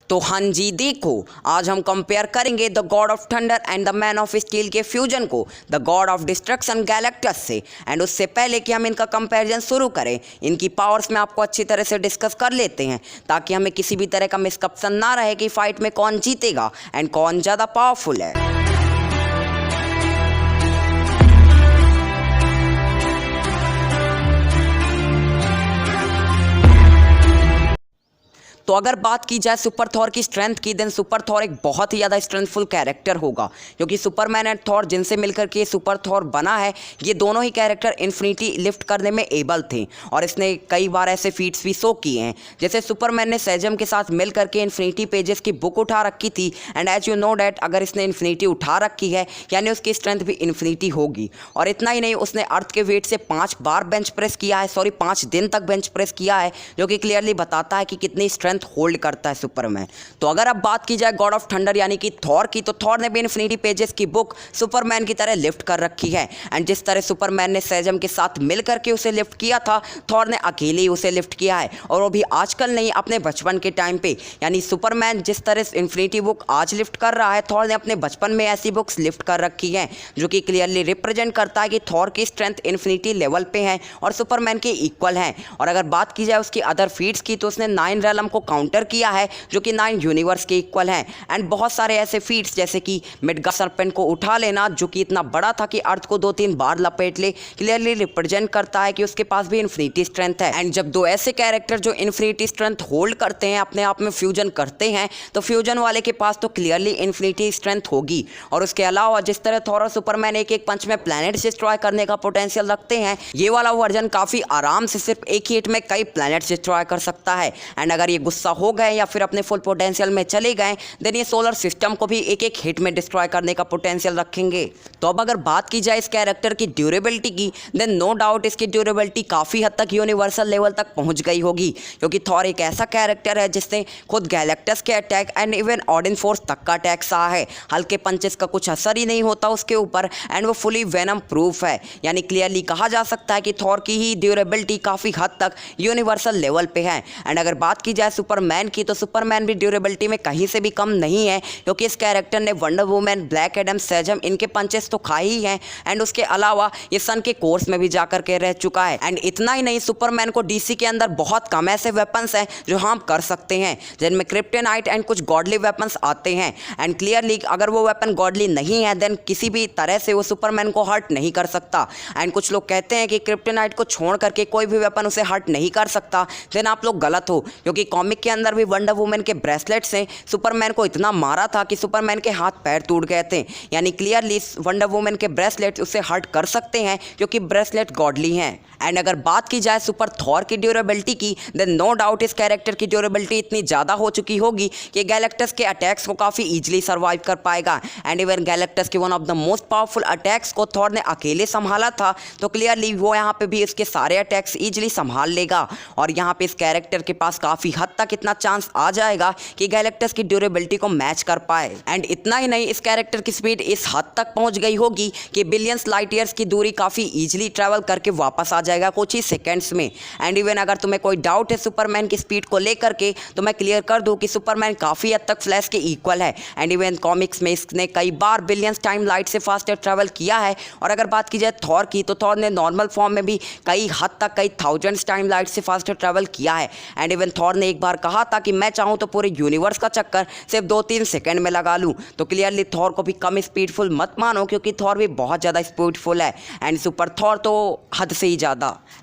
तो हाँ जी, देखो आज हम कंपेयर करेंगे the God of thunder and the man of steel के फ्यूजन को the God of destruction Galactus से। एंड उससे पहले कि हम इनका कंपैरिजन शुरू करें, इनकी पावर्स में आपको अच्छी तरह से डिस्कस कर लेते हैं ताकि हमें किसी भी तरह का मिसकंसेप्शन ना रहे कि फाइट में कौन जीतेगा एंड कौन ज़्यादा पावरफुल है। तो अगर बात की जाए सुपर थॉर की स्ट्रेंथ की, देन सुपर थॉर एक बहुत ही ज़्यादा स्ट्रेंथफुल कैरेक्टर होगा, क्योंकि सुपरमैन एंड थॉर जिनसे मिलकर के सुपर थॉर बना है, ये दोनों ही कैरेक्टर इन्फिनिटी लिफ्ट करने में एबल थे और इसने कई बार ऐसे फीट्स भी शो किए हैं। जैसे सुपरमैन ने सेजम के साथ मिल करके इन्फिनिटी पेजेस की बुक उठा रखी थी, and as you know that अगर इसने इन्फिनिटी उठा रखी है यानी उसकी स्ट्रेंथ भी इन्फिनिटी होगी। और इतना ही नहीं, उसने अर्थ के वेट से 5 बार बेंच प्रेस किया है, 5 दिन तक बेंच प्रेस किया है, जो कि क्लियरली बताता है कि कितनी स्ट्रेंथ होल्ड करता है सुपरमैन। तो अगर अब बात की जाए गॉड ऑफ थंडर यानी कि थॉर की, तो थॉर ने भी इन्फिनिटी पेजेस की बुक सुपरमैन की तरह लिफ्ट कर रखी है। एंड जिस तरह सुपरमैन ने सेजम के साथ मिलकर के उसे लिफ्ट किया था, थॉर ने अकेले ही उसे लिफ्ट किया है, और वो भी आजकल नहीं, अपने बचपन के टाइम पे। यानी सुपरमैन जिस तरह इन्फिनिटी बुक आज लिफ्ट कर रहा है, थॉर ने अपने बचपन में ऐसी बुक्स लिफ्ट कर रखी हैं, जो कि क्लियरली रिप्रेजेंट करता है कि थॉर की स्ट्रेंथ इन्फिनिटी लेवल पे है और सुपरमैन के इक्वल है। और अगर बात की जाए उसकी अदर फीट्स की, तो उसने 9 रेलम को काउंटर किया है, जो कि 9 यूनिवर्स के इक्वल हैं। एंड बहुत सारे ऐसे फीट्स जैसे कि मिडगार्ड सर्पेंट को उठा लेना, जो कि इतना बड़ा था कि अर्थ को 2-3 बार लपेट ले, क्लियरली रिप्रेजेंट करता है कि उसके पास भी इन्फिनिटी स्ट्रेंथ है। एंड जब दो ऐसे कैरेक्टर जो इन्फिनिटी स्ट्रेंथ होल्ड करते हैं, अपने आप में फ्यूजन करते हैं, तो फ्यूजन वाले के पास तो क्लियरली इन्फिनिटी स्ट्रेंथ होगी। और उसके अलावा जिस तरह थॉर और सुपरमैन एक पंच में प्लैनेट्स डिस्ट्रॉय करने का पोटेंशियल रखते हैं, ये वाला वर्जन काफ़ी आराम से सिर्फ एक ही हिट में कई प्लैनेट्स डिस्ट्रॉय कर सकता है। एंड अगर ये गुस्सा हो गए या फिर अपने फुल पोटेंशियल में चले गए, देन ये सोलर सिस्टम को भी एक हिट में डिस्ट्रॉय करने का पोटेंशियल रखेंगे। तो अब अगर बात की जाए इस कैरेक्टर की ड्यूरेबिलिटी की, देन नो डाउट इसकी ड्यूरेबिलिटी काफ़ी हद तक यूनिवर्सल लेवल तक पहुंच गई होगी, क्योंकि थॉर एक ऐसा कैरेक्टर है जिसने खुद गैलेक्टस के अटैक एंड इवन ऑर्डिन फोर्स तक का अटैक सहा है। हल्के पंचेस का कुछ असर ही नहीं होता उसके ऊपर, एंड वो फुली वेनम प्रूफ है। यानी क्लियरली कहा जा सकता है कि थॉर की ही ड्यूरेबिलिटी काफ़ी हद तक यूनिवर्सल लेवल पे है। एंड अगर बात की जाए सुपरमैन की, तो सुपरमैन भी ड्यूरेबिलिटी में कहीं से भी कम नहीं है, क्योंकि इस कैरेक्टर ने wonder woman, black Adam, Sejm इनके पंचेस तो खाए ही हैं, एंड उसके अलावा ये सन के कोर्स में भी जाकर के रह चुका है। एंड इतना ही नहीं, सुपरमैन को डीसी के अंदर बहुत कम ऐसे वेपन्स हैं जो हम कर सकते हैं, जिनमें क्रिप्टोनाइट एंड कुछ गॉडली वेपन्स आते हैं। एंड क्लियरली अगर वो वेपन गॉडली नहीं है, देन किसी भी तरह से वो सुपरमैन को हर्ट नहीं कर सकता। एंड कुछ लोग कहते हैं कि क्रिप्टोनाइट को छोड़ करके कोई भी वेपन उसे हर्ट नहीं कर सकता, देन आप लोग गलत हो, क्योंकि कॉमिक के अंदर भी वंडर वुमन के ब्रेसलेट से सुपरमैन को इतना मारा था कि सुपरमैन के हाथ पैर टूट गए थे। यानी क्लियरली वंडर वुमन के ब्रेसलेट उसे हर्ट कर सकते हैं, क्योंकि ब्रेसलेट गॉडली हैं। एंड अगर बात की जाए सुपर थॉर की ड्यूरेबिलिटी की, देन नो डाउट इस कैरेक्टर की ड्यूरेबिलिटी इतनी ज़्यादा हो चुकी होगी कि गैलेक्टस के अटैक्स को काफ़ी ईजिली सर्वाइव कर पाएगा। एंड इवन गैलेक्टस के one of the most powerful attacks को थॉर ने अकेले संभाला था, तो क्लियरली वो यहाँ पे भी इसके सारे अटैक्स ईजिली संभाल लेगा। और यहाँ पे इस कैरेक्टर के पास काफ़ी हद तक इतना चांस आ जाएगा कि गैलेक्टस की ड्यूरेबिलिटी को मैच कर पाए। एंड इतना ही नहीं, इस कैरेक्टर की स्पीड इस हद तक पहुंच गई होगी कि बिलियंस लाइट ईयर्स की दूरी काफ़ी ईजिली ट्रैवल करके वापस आ जाएगा कुछ ही सेकेंड्स में। एंड इवन अगर तुम्हें कोई डाउट है सुपरमैन की स्पीड को लेकर के, तो मैं क्लियर कर दूं कि सुपरमैन काफ़ी हद तक फ्लैश के इक्वल है। एंड इवन कॉमिक्स में इसने कई बार बिलियंस टाइम लाइट से फास्टर ट्रैवल किया है। और अगर बात की जाए थॉर की, तो थॉर ने नॉर्मल फॉर्म में भी कई हद तक कई थाउजेंड्स टाइम लाइट से फास्टर ट्रैवल किया है। एंड इवन थॉर ने एक बार कहा था कि मैं चाहूँ तो पूरे यूनिवर्स का चक्कर सिर्फ 2-3 सेकंड में लगा लूँ। तो क्लियरली थॉर को भी कम स्पीडफुल मत मानो, क्योंकि थॉर भी बहुत ज़्यादा स्पीडफुल है, एंड सुपर थॉर तो हद से ही ज़्यादा।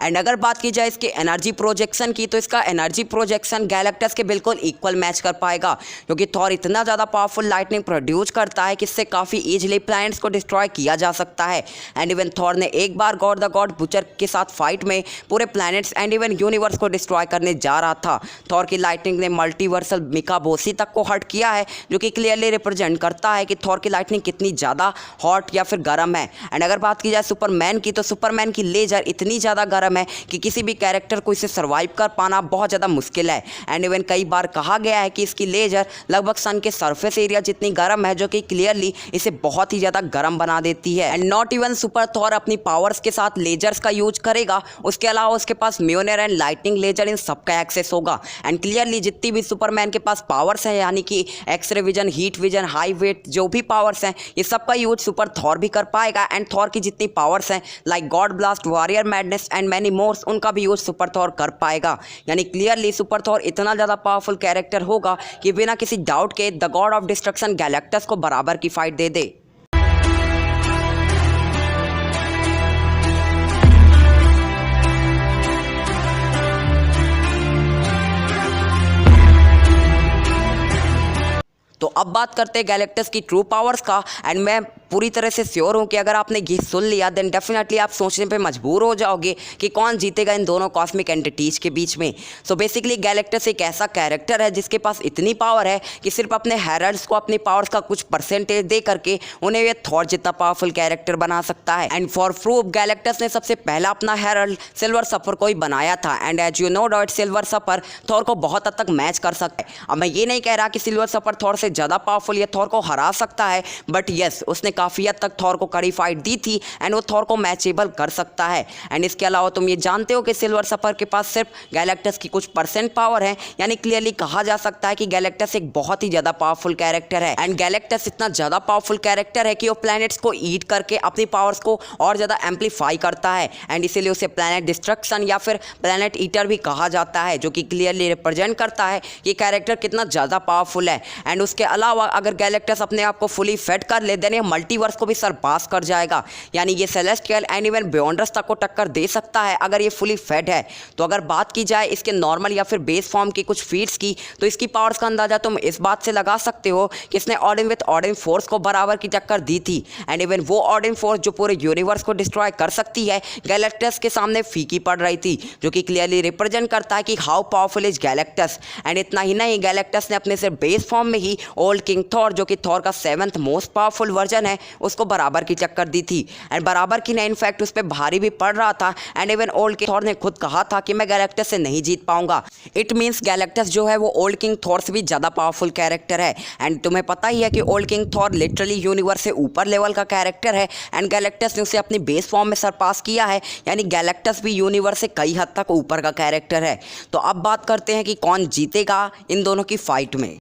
एंड अगर बात की जाए इसके एनर्जी प्रोजेक्शन की, तो इसका एनर्जी प्रोजेक्शन गैलेक्टस के बिल्कुल इक्वल मैच कर पाएगा, क्योंकि थॉर इतना ज़्यादा पावरफुल लाइटनिंग प्रोड्यूस करता है कि इससे काफ़ी ईजिली प्लैनेट्स को डिस्ट्रॉय किया जा सकता है। एंड इवन थॉर ने एक बार गॉड द गॉड बुचर के साथ फाइट में पूरे प्लैनेट्स एंड इवन यूनिवर्स को डिस्ट्रॉय करने जा रहा था। थॉर की लाइटनिंग ने मल्टीवर्सल मिकाबोसी तक को हर्ट किया है, जो कि क्लियरली रिप्रेजेंट करता है कि थॉर की लाइटनिंग कितनी ज़्यादा हॉट या फिर गर्म है। एंड अगर बात की जाए सुपरमैन की, तो सुपरमैन की लेजर इतनी ज़्यादा गर्म है कि किसी भी कैरेक्टर को इसे सर्वाइव कर पाना बहुत ज़्यादा मुश्किल है। एंड इवन कई बार कहा गया है कि इसकी लेजर लगभग सन के सरफेस एरिया जितनी गर्म है, जो कि क्लियरली इसे बहुत ही ज़्यादा गर्म बना देती है। And not even super Thor अपनी पावर्स के साथ लेजर्स का यूज करेगा, उसके अलावा उसके पास म्योनिर एंड लाइटनिंग लेजर इन सबका एक्सेस होगा। एंड क्लियरली जितनी भी सुपरमैन के पास पावर्स हैं, यानी कि x-ray vision, heat vision, high weight, जो भी पावर्स हैं, ये सबका यूज सुपर थॉर भी कर पाएगा। एंड थॉर की जितनी पावर्स हैं like God Blast, Warrior Madness and many mores, उनका भी यूज सुपर थॉर कर पाएगा। यानी क्लियरली सुपर थॉर इतना ज़्यादा पावरफुल कैरेक्टर होगा कि बिना किसी डाउट के the God of destruction Galactus को बराबर की फाइट दे दे। तो अब बात करते हैं गैलेक्टस की ट्रू पावर्स का। एंड मैं पूरी तरह से श्योर हूँ कि अगर आपने ये सुन लिया देन डेफिनेटली आप सोचने पे मजबूर हो जाओगे कि कौन जीतेगा इन दोनों कॉस्मिक एंटिटीज के बीच में। सो बेसिकली गैलेक्टस एक ऐसा कैरेक्टर है जिसके पास इतनी पावर है कि सिर्फ अपने हेरल्ड्स को अपनी पावर्स का कुछ परसेंटेज दे करके उन्हें ये थॉर जितना पावरफुल कैरेक्टर बना सकता है। एंड फॉर प्रूफ गैलेक्टस ने सबसे पहला अपना हेरल्ड सिल्वर सफर को ही बनाया था। And as you know that Silver Surfer Thor को बहुत हद तक मैच कर सकता है। अब मैं ये नहीं कह रहा कि सिल्वर सफर थॉर से ज़्यादा पावरफुल या थॉर को हरा सकता है, बट यस उसने काफ़ी हद तक थॉर को कड़ी फाइट दी थी एंड वो थॉर को मैचेबल कर सकता है। एंड इसके अलावा तुम ये जानते हो कि सिल्वर सफर के पास सिर्फ गैलेक्टस की कुछ % पावर है, यानी क्लियरली कहा जा सकता है कि गैलेक्टस एक बहुत ही ज़्यादा पावरफुल कैरेक्टर है। एंड गैलेक्टस इतना ज़्यादा पावरफुल कैरेक्टर है कि वो प्लैनेट्स को ईट करके अपनी पावर्स को और ज़्यादा एम्पलीफाई करता है। एंड इसीलिए उसे प्लैनेट डिस्ट्रक्शन या फिर प्लैनेट ईटर भी कहा जाता है, जो कि क्लियरली रिप्रेजेंट करता है कि कैरेक्टर कितना ज़्यादा पावरफुल है। एंड उसके अलावा अगर गैलेक्टस अपने आप को फुली फेड कर ले देने मल्टीवर्स को भी सरपास कर जाएगा, यानी ये सेलेस्टियल एंड इवन बियॉन्डर्स तक को टक्कर दे सकता है अगर ये फुली फेड है। तो अगर बात की जाए इसके नॉर्मल या फिर बेस फॉर्म की कुछ फीट्स की, तो इसकी पावर्स का अंदाजा तुम इस बात से लगा सकते हो कि इसने ऑडिन विथ ऑडिन फोर्स को बराबर की टक्कर दी थी। एंड इवन वो ऑडिन फोर्स जो पूरे यूनिवर्स को डिस्ट्रॉय कर सकती है गैलेक्टस के सामने फीकी पड़ रही थी, जो कि क्लियरली रिप्रेजेंट करता है कि how powerful is Galactus. And इतना ही नहीं, गैलेक्टस ने अपने सिर्फ बेस फॉर्म में ही ओल्ड किंग थॉर, जो कि थॉर का 7th मोस्ट पावरफुल वर्जन है, उसको बराबर की टक्कर दी थी। एंड बराबर की नहीं, इनफैक्ट उस पर भारी भी पड़ रहा था। And even old king Thor ने खुद कहा था कि मैं गैलेक्टस से नहीं जीत पाऊंगा। इट मीन्स गैलेक्टस जो है वो ओल्ड किंग थॉर से भी ज़्यादा पावरफुल कैरेक्टर है। एंड तुम्हें पता ही है कि old king Thor literally universe से ऊपर लेवल का कैरेक्टर है एंड गैलेक्टस ने उसे अपनी बेस फॉर्म में सरपास किया है, यानी गैलेक्टस भी यूनिवर्स से कई हद तक ऊपर का कैरेक्टर है। तो अब बात करते हैं कि कौन जीतेगा इन दोनों की फाइट में।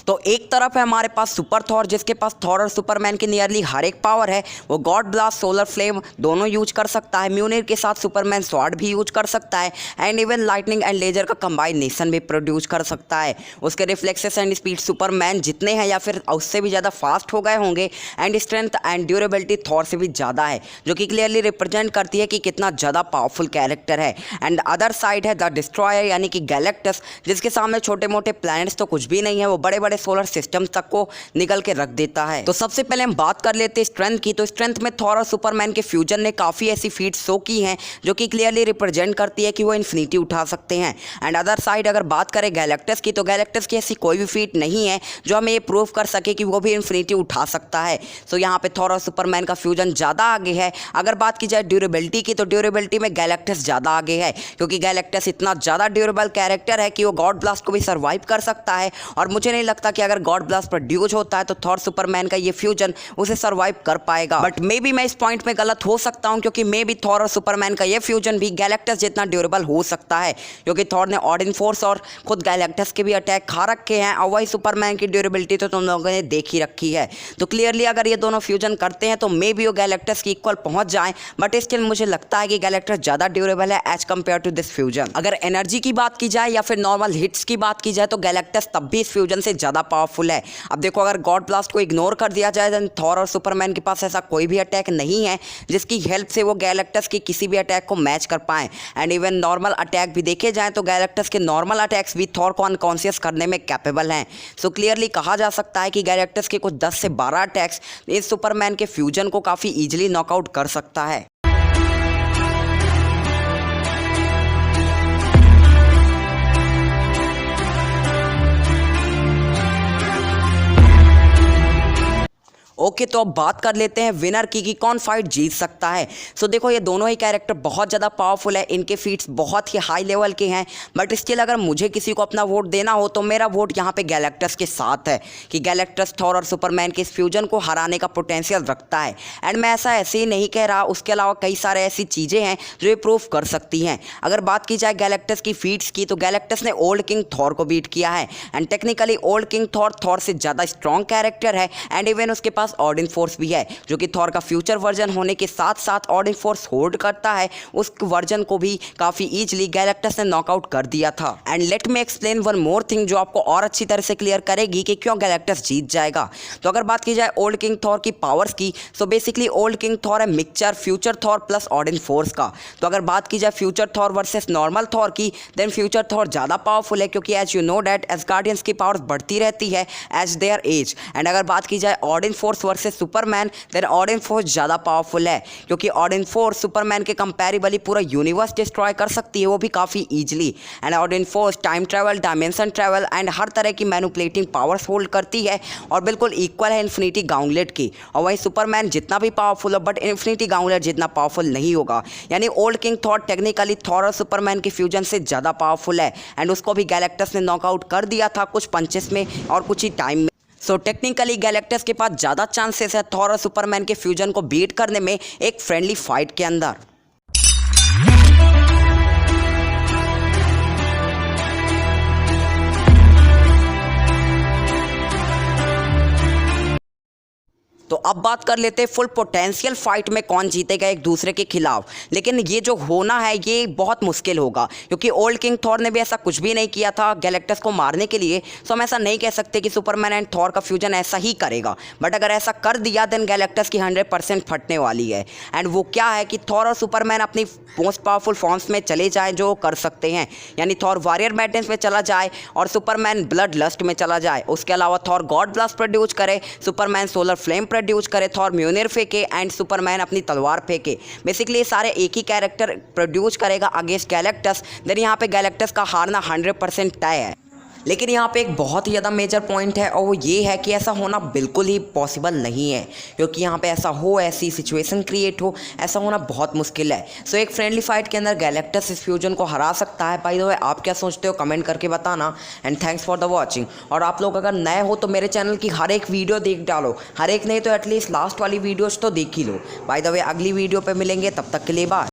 तो एक तरफ है हमारे पास सुपर थॉर, जिसके पास थॉर और सुपरमैन की नियरली हर एक पावर है। वो गॉड ब्लास्ट, सोलर फ्लेम दोनों यूज कर सकता है। म्यूनिर के साथ सुपरमैन स्वॉर्ड भी यूज कर सकता है and even lightning and laser का कंबाइनेशन भी प्रोड्यूस कर सकता है। उसके रिफ्लेक्सेस एंड स्पीड सुपरमैन जितने हैं या फिर उससे भी ज़्यादा फास्ट हो गए होंगे and strength and durability Thor से भी ज़्यादा है, जो कि क्लियरली रिप्रेजेंट करती है कि कितना ज़्यादा पावरफुल कैरेक्टर है। एंड अदर साइड है द डिस्ट्रॉयर, यानी कि गैलेक्टस, जिसके सामने छोटे मोटे प्लैनेट्स तो कुछ भी नहीं है, वो बड़े बड़े सोलर सिस्टम तक को निकल के रख देता है। तो सबसे पहले हम बात कर लेते हैं स्ट्रेंथ की। तो स्ट्रेंथ में थॉर और सुपरमैन के फ्यूजन ने काफ़ी ऐसी फीट शो की हैं जो कि क्लियरली रिप्रेजेंट करती है कि वो इन्फिनिटी उठा सकते हैं। एंड अदर साइड अगर बात करें गैलेक्टस की, तो गैलेक्टस की ऐसी कोई भी फीट नहीं है जो हमें ये प्रूव कर सके कि वो भी इन्फिनिटी उठा सकता है। सो यहाँ पे थॉर और सुपरमैन का फ्यूजन ज़्यादा आगे है। अगर बात की जाए ड्यूरेबिलिटी की, तो ड्यूरेबिलिटी में गैलेक्टस ज़्यादा आगे है, क्योंकि गैलेक्टस इतना ज़्यादा ड्यूरेबल कैरेक्टर है कि वो गॉड ब्लास्ट को भी सर्वाइव कर सकता है। और मुझे नहीं लगता कि अगर गॉड ब्लास्ट प्रोड्यूस होता है तो थॉर सुपरमैन का ये फ्यूजन उसे सर्वाइव कर पाएगा। बट मे बी मैं इस पॉइंट में गलत हो सकता हूं, क्योंकि मे बी थॉर और सुपरमैन का ये फ्यूजन भी गैलेक्टस जितना ड्यूरेबल हो सकता है, क्योंकि थॉर ने ऑडिन फोर्स और खुद गैलेक्टस के भी अटैक खा रखे हैं, और वही सुपरमैन की ड्यूरेबिलिटी तो तुम लोगों ने देख ही रखी है। तो क्लियरली अगर ये दोनों फ्यूजन करते हैं तो मे बी वो गैलेक्टस की इक्वल पहुंच जाए, बट स्टिल मुझे लगता है कि गैलेक्टस ज़्यादा ड्यूरेबल है as compare to this fusion. अगर एनर्जी की बात की जाए या फिर नॉर्मल हिट्स की बात की जाए तो गैलेक्टस तब भी इस फ्यूजन से ज़्यादा पावरफुल है। अब देखो, अगर गॉड ब्लास्ट को इग्नोर कर दिया जाए देन थॉर और सुपरमैन के पास ऐसा कोई भी अटैक नहीं है जिसकी हेल्प से वो गैलेक्टस की किसी भी अटैक को मैच कर पाएं। एंड इवन नॉर्मल अटैक भी देखे जाएं तो गैलेक्टस के नॉर्मल अटैक्स भी थॉर को अनकॉन्शियस करने में कैपेबल हैं। सो क्लियरली कहा जा सकता है कि गैलेक्टस के कुछ 10 से 12 अटैक्स इस सुपरमैन के फ्यूजन को काफ़ी ईजिली नॉकआउट कर सकता है। ओके तो अब बात कर लेते हैं विनर की कि कौन फाइट जीत सकता है। सो देखो ये दोनों ही कैरेक्टर बहुत ज़्यादा पावरफुल है, इनके फीट्स बहुत ही हाई लेवल के हैं, बट स्टिल अगर मुझे किसी को अपना वोट देना हो तो मेरा वोट यहाँ पे गैलेक्टस के साथ है कि गैलेक्टस थॉर और सुपरमैन के इस फ्यूजन को हराने का पोटेंशियल रखता है। एंड मैं ऐसा ऐसे ही नहीं कह रहा, उसके अलावा कई सारे ऐसी चीज़ें हैं जो ये प्रूव कर सकती हैं। अगर बात की जाए गैलेक्टस की फीट्स की तो गैलेक्टस ने ओल्ड किंग थॉर को बीट किया है and technically old king Thor से ज़्यादा स्ट्रॉन्ग कैरेक्टर है एंड इवन उसके पास ऑर्डिन फोर्स भी है जो कि थॉर का फ्यूचर वर्जन होने के साथ साथ ऑर्डिन फोर्स होल्ड करता है। उस वर्जन को भी काफ़ी ईजिली गैलेक्टस ने नॉकआउट कर दिया था। And let me explain one more thing जो आपको और अच्छी तरह से क्लियर करेगी कि क्यों गैलेक्टस जीत जाएगा। तो अगर बात की जाए ओल्ड किंग थॉर की पावर्स की so basically old king Thor है mixture future Thor plus Odin force का। तो अगर बात की जाए future Thor versus normal Thor की देन फ्यूचर थॉर ज़्यादा पावरफुल है क्योंकि as you know that Asgardians की पावर्स बढ़ती रहती है एज देयर एज। एंड अगर बात की जाए Odin force versus Superman then Odin force ज़्यादा पावरफुल है क्योंकि ऑर्डिन फोर्स सुपरमैन के कंपैरेबली पूरा यूनिवर्स डिस्ट्रॉय कर सकती है, वो भी काफ़ी easily. And Odin force time travel dimension travel and हर तरह की मैनिपुलेटिंग पावर्स होल्ड करती है और बिल्कुल इक्वल है इन्फिनिटी गाउंटलेट की। और वहीं सुपरमैन जितना भी पावरफुल हो बट इन्फिनिटी गाउंटलेट जितना पावरफुल नहीं होगा। यानी old king Thor technically Thor और सुपरमैन के फ्यूजन से ज़्यादा पावरफुल है एंड उसको भी गैलेक्टस ने नॉकआउट कर दिया था कुछ पंचेस में और कुछ ही टाइम में। सो टेक्निकली गैलेक्टस के पास ज़्यादा चांसेस है थॉर और सुपरमैन के फ्यूजन को बीट करने में एक फ्रेंडली फाइट के अंदर। तो अब बात कर लेते हैं फुल पोटेंशियल फाइट में कौन जीतेगा एक दूसरे के खिलाफ। लेकिन ये जो होना है ये बहुत मुश्किल होगा क्योंकि ओल्ड किंग थॉर ने भी ऐसा कुछ भी नहीं किया था गैलेक्टस को मारने के लिए। सो हम ऐसा नहीं कह सकते कि सुपरमैन एंड थॉर का फ्यूजन ऐसा ही करेगा, बट अगर ऐसा कर दिया देन गैलेक्टस की 100% फटने वाली है। एंड वो क्या है कि थॉर और सुपरमैन अपनी मोस्ट पावरफुल फॉर्म्स में चले जाए जो कर सकते हैं, यानी थॉर वॉरियर मैडनेस में चला जाए और सुपरमैन ब्लड लस्ट में चला जाए। उसके अलावा थॉर गॉड ब्लास्ट प्रोड्यूस करे, सुपरमैन सोलर फ्लेम प्रोड्यूस करे, थॉर म्यूनिर फेंके एंड सुपरमैन अपनी तलवार फेंके। बेसिकली ये सारे एक ही कैरेक्टर प्रोड्यूस करेगा अगेंस्ट गैलेक्टस। देन यहाँ पे गैलेक्टस का हारना 100% तय है। लेकिन यहाँ पे एक बहुत ही ज़्यादा मेजर पॉइंट है और वो ये है कि ऐसा होना बिल्कुल ही पॉसिबल नहीं है क्योंकि यहाँ पे ऐसा हो, ऐसी सिचुएशन क्रिएट हो, ऐसा होना बहुत मुश्किल है। सो एक फ्रेंडली फाइट के अंदर गैलेक्टस इस फ्यूजन को हरा सकता है। बाय द वे आप क्या सोचते हो कमेंट करके बताना and thanks for the watching. और आप लोग अगर नए हो तो मेरे चैनल की हर एक वीडियो देख डालो, हर एक नहीं तो एटलीस्ट लास्ट वाली वीडियोज़ तो देख ही लो। बाय द वे अगली वीडियो पर मिलेंगे, तब तक के लिए बाय।